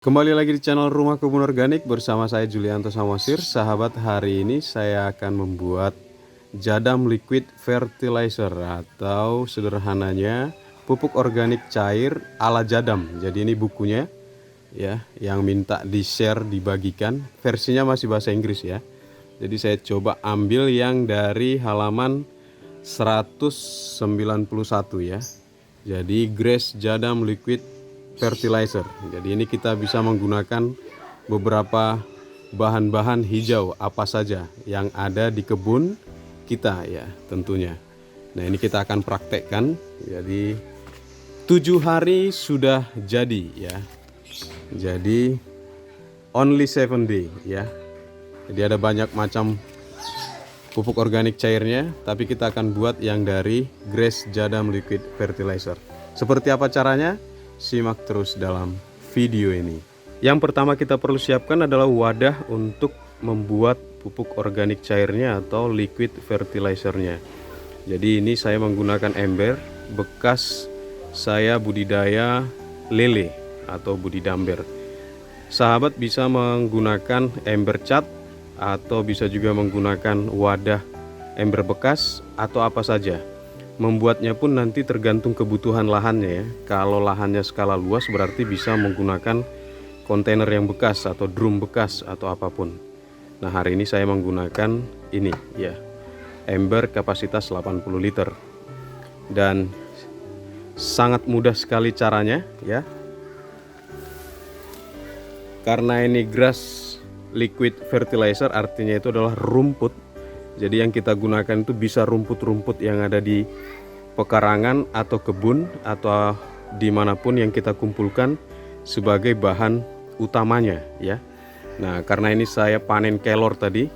Kembali lagi di channel Rumah Kebun Organik bersama saya Julianto Samosir. Sahabat, hari ini saya akan membuat jadam liquid fertilizer atau sederhananya pupuk organik cair ala jadam. Jadi ini bukunya ya, yang minta di-share, dibagikan. Versinya masih bahasa Inggris ya. Jadi saya coba ambil yang dari halaman 191 ya. Jadi Grace Jadam Liquid Fertilizer. Jadi ini kita bisa menggunakan beberapa bahan-bahan hijau apa saja yang ada di kebun kita ya tentunya. Nah ini kita akan praktekkan. Jadi 7 hari sudah jadi ya. Jadi only 7 day ya. Jadi ada banyak macam pupuk organik cairnya, tapi kita akan buat yang dari Grace Jadam Liquid Fertilizer. Seperti apa caranya? Simak terus dalam video ini. Yang pertama kita perlu siapkan adalah wadah untuk membuat pupuk organik cairnya atau liquid fertilizernya. Jadi ini saya menggunakan ember bekas saya budidaya lele atau budidamber. Sahabat bisa menggunakan ember cat atau bisa juga menggunakan wadah ember bekas atau apa saja. Membuatnya pun nanti tergantung kebutuhan lahannya ya. Kalau lahannya skala luas berarti bisa menggunakan kontainer yang bekas atau drum bekas atau apapun. Nah hari ini saya menggunakan ini ya, ember kapasitas 80 liter. Dan sangat mudah sekali caranya ya. Karena ini grass liquid fertilizer artinya itu adalah rumput. Jadi yang kita gunakan itu bisa rumput-rumput yang ada di pekarangan atau kebun atau dimanapun yang kita kumpulkan sebagai bahan utamanya ya. Nah karena ini saya panen kelor tadi,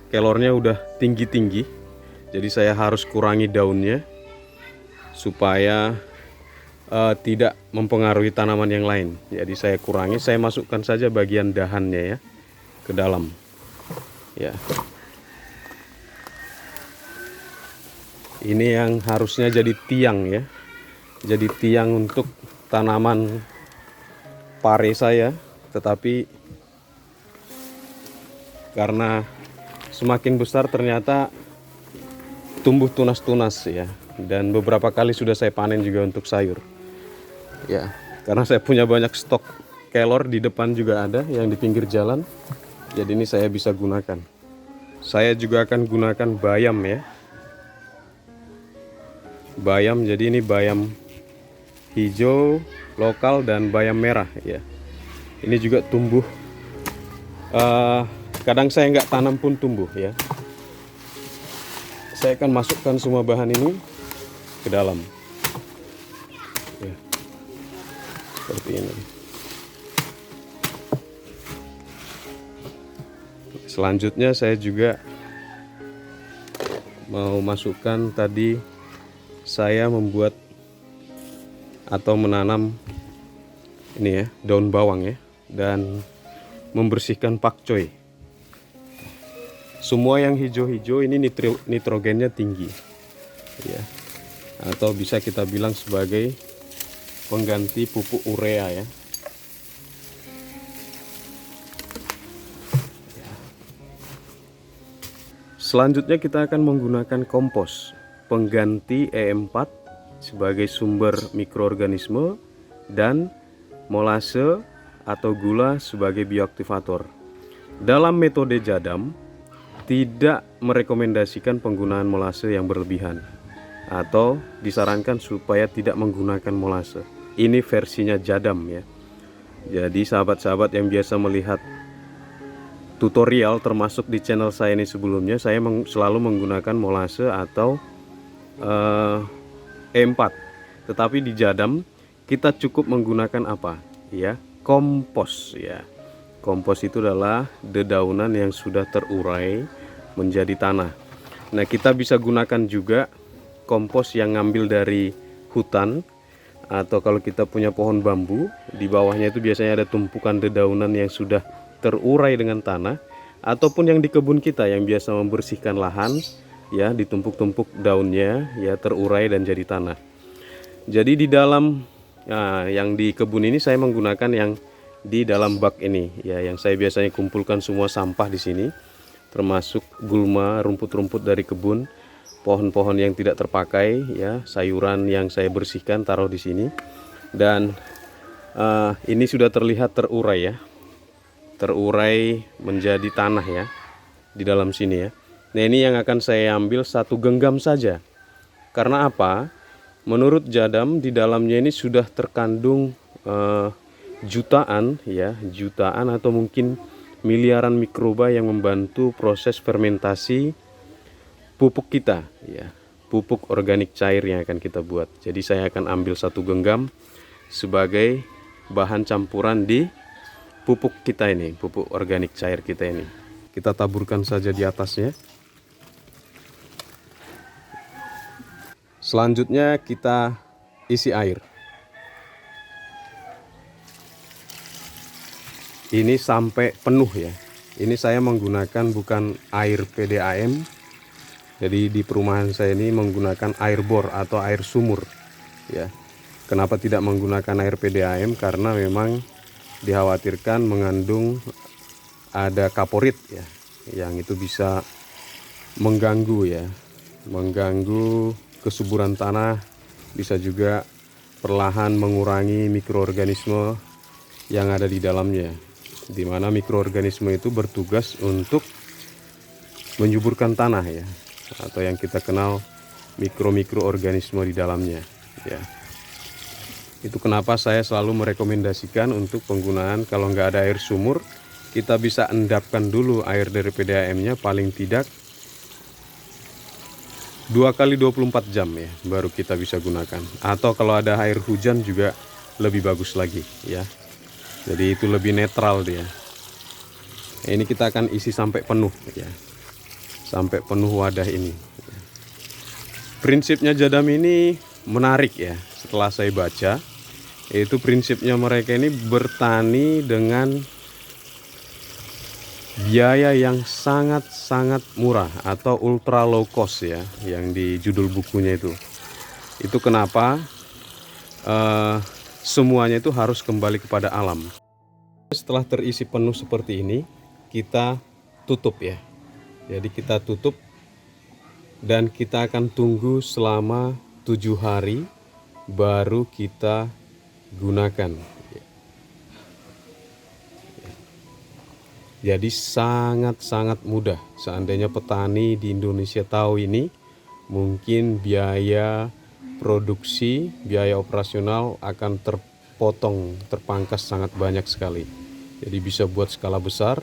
kelornya udah tinggi-tinggi, jadi saya harus kurangi daunnya supaya tidak mempengaruhi tanaman yang lain. Jadi saya kurangi, saya masukkan saja bagian dahannya ya ke dalam ya. Ini yang harusnya jadi tiang ya. Jadi tiang untuk tanaman pare saya, tetapi karena semakin besar ternyata tumbuh tunas-tunas ya. Dan beberapa kali sudah saya panen juga untuk sayur. Ya, karena saya punya banyak stok kelor di depan juga ada yang di pinggir jalan. Jadi ini saya bisa gunakan. Saya juga akan gunakan bayam ya. Bayam, jadi ini bayam hijau lokal dan bayam merah ya. Ini juga tumbuh, kadang saya nggak tanam pun tumbuh ya. Saya akan masukkan semua bahan ini ke dalam ya, seperti ini. Selanjutnya saya juga mau masukkan tadi, saya membuat atau menanam ini ya, daun bawang ya, dan membersihkan pakcoy. Semua yang hijau-hijau ini nitrogennya tinggi ya, atau bisa kita bilang sebagai pengganti pupuk urea ya. Selanjutnya kita akan menggunakan kompos pengganti E4 sebagai sumber mikroorganisme dan molase atau gula sebagai bioaktivator. Dalam metode jadam tidak merekomendasikan penggunaan molase yang berlebihan atau disarankan supaya tidak menggunakan molase. Ini versinya jadam ya. Jadi sahabat-sahabat yang biasa melihat tutorial termasuk di channel saya ini sebelumnya, saya selalu menggunakan molase atau E4. Tetapi di jadam kita cukup menggunakan apa ya, kompos ya. Kompos itu adalah dedaunan yang sudah terurai menjadi tanah. Nah kita bisa gunakan juga kompos yang ngambil dari hutan, atau kalau kita punya pohon bambu, di bawahnya itu biasanya ada tumpukan dedaunan yang sudah terurai dengan tanah, ataupun yang di kebun kita yang biasa membersihkan lahan ya, ditumpuk-tumpuk daunnya ya, terurai dan jadi tanah. Jadi di dalam yang di kebun ini saya menggunakan yang di dalam bak ini ya, yang saya biasanya kumpulkan semua sampah di sini, termasuk gulma, rumput-rumput dari kebun, pohon-pohon yang tidak terpakai ya, sayuran yang saya bersihkan taruh di sini. Dan ini sudah terlihat terurai ya, terurai menjadi tanah ya di dalam sini ya. Nah, ini yang akan saya ambil 1 genggam saja. Karena apa? Menurut Jadam di dalamnya ini sudah terkandung jutaan ya, jutaan atau mungkin miliaran mikroba yang membantu proses fermentasi pupuk kita ya, pupuk organik cair yang akan kita buat. Jadi saya akan ambil 1 genggam sebagai bahan campuran di pupuk kita ini, pupuk organik cair kita ini. Kita taburkan saja di atasnya. Selanjutnya kita isi air. Ini sampai penuh ya. Ini saya menggunakan bukan air PDAM. Jadi di perumahan saya ini menggunakan air bor atau air sumur ya. Kenapa tidak menggunakan air PDAM? Karena memang dikhawatirkan mengandung ada kaporit ya, yang itu bisa mengganggu ya, mengganggu kesuburan tanah, bisa juga perlahan mengurangi mikroorganisme yang ada di dalamnya, di mana mikroorganisme itu bertugas untuk menyuburkan tanah ya, atau yang kita kenal mikroorganisme di dalamnya ya. Itu kenapa saya selalu merekomendasikan untuk penggunaan, kalau nggak ada air sumur, kita bisa endapkan dulu air dari PDAM-nya paling tidak 2 kali 24 jam ya, baru kita bisa gunakan. Atau kalau ada air hujan juga lebih bagus lagi ya. Jadi itu lebih netral dia. Ini kita akan isi sampai penuh ya, sampai penuh wadah ini. Prinsipnya Jadam ini menarik ya, setelah saya baca. Itu prinsipnya mereka ini bertani dengan biaya yang sangat-sangat murah atau ultra low cost ya, yang di judul bukunya itu. Itu kenapa semuanya itu harus kembali kepada alam. Setelah terisi penuh seperti ini, kita tutup ya. Jadi kita tutup dan kita akan tunggu selama 7 hari baru kita gunakan. Jadi sangat-sangat mudah. Seandainya petani di Indonesia tahu ini, mungkin biaya produksi, biaya operasional akan terpotong, terpangkas sangat banyak sekali. Jadi bisa buat skala besar,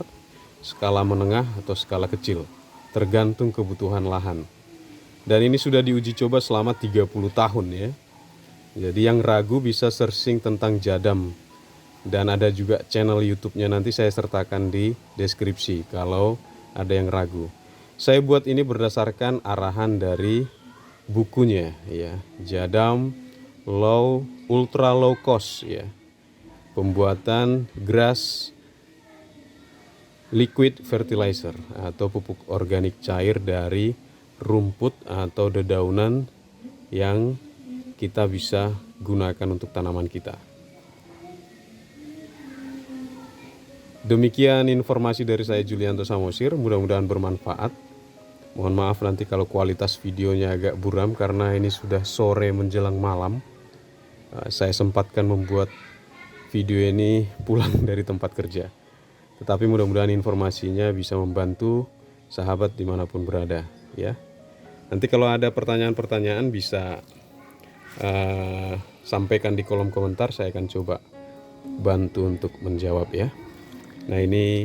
skala menengah atau skala kecil, tergantung kebutuhan lahan. Dan ini sudah diuji coba selama 30 tahun ya. Jadi yang ragu bisa searching tentang Jadam. Dan ada juga channel YouTube-nya, nanti saya sertakan di deskripsi kalau ada yang ragu. Saya buat ini berdasarkan arahan dari bukunya ya, Jadam Ultra Low Cost ya. Pembuatan grass liquid fertilizer atau pupuk organik cair dari rumput atau dedaunan yang kita bisa gunakan untuk tanaman kita. Demikian informasi dari saya Julianto Samosir, mudah-mudahan bermanfaat. Mohon maaf nanti kalau kualitas videonya agak buram karena ini sudah sore menjelang malam. Saya sempatkan membuat video ini pulang dari tempat kerja. Tetapi mudah-mudahan informasinya bisa membantu sahabat dimanapun berada ya. Nanti kalau ada pertanyaan-pertanyaan bisa sampaikan di kolom komentar, saya akan coba bantu untuk menjawab ya. Nah ini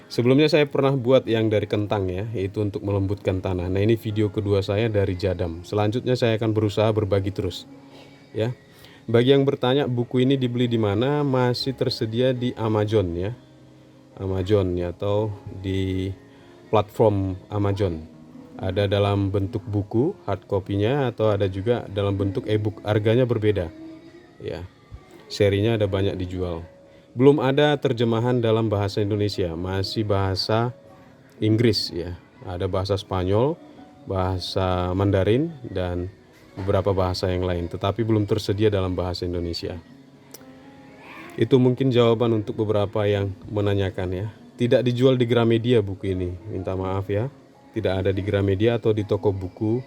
sebelumnya saya pernah buat yang dari kentang ya, yaitu untuk melembutkan tanah. Nah ini video kedua saya dari Jadam. Selanjutnya saya akan berusaha berbagi terus ya. Bagi yang bertanya buku ini dibeli di mana, masih tersedia di Amazon ya, Amazon ya, atau di platform Amazon. Ada dalam bentuk buku hard copy-nya atau ada juga dalam bentuk e-book. Harganya berbeda ya. Serinya ada banyak dijual. Belum ada terjemahan dalam bahasa Indonesia, masih bahasa Inggris ya. Ada bahasa Spanyol, bahasa Mandarin dan beberapa bahasa yang lain, tetapi belum tersedia dalam bahasa Indonesia. Itu mungkin jawaban untuk beberapa yang menanyakan ya. Tidak dijual di Gramedia buku ini, minta maaf ya. Tidak ada di Gramedia atau di toko buku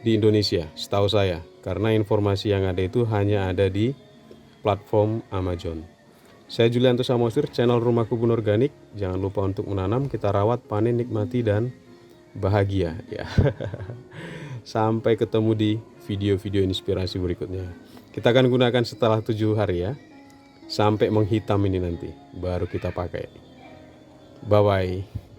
di Indonesia, setahu saya. Karena informasi yang ada itu hanya ada di platform Amazon. Saya Julianto Samosir, channel Rumah Kebun Organik. Jangan lupa untuk menanam, kita rawat, panen, nikmati, dan bahagia ya. Sampai ketemu di video-video inspirasi berikutnya. Kita akan gunakan setelah 7 hari ya. Sampai menghitam ini nanti baru kita pakai. Bye bye.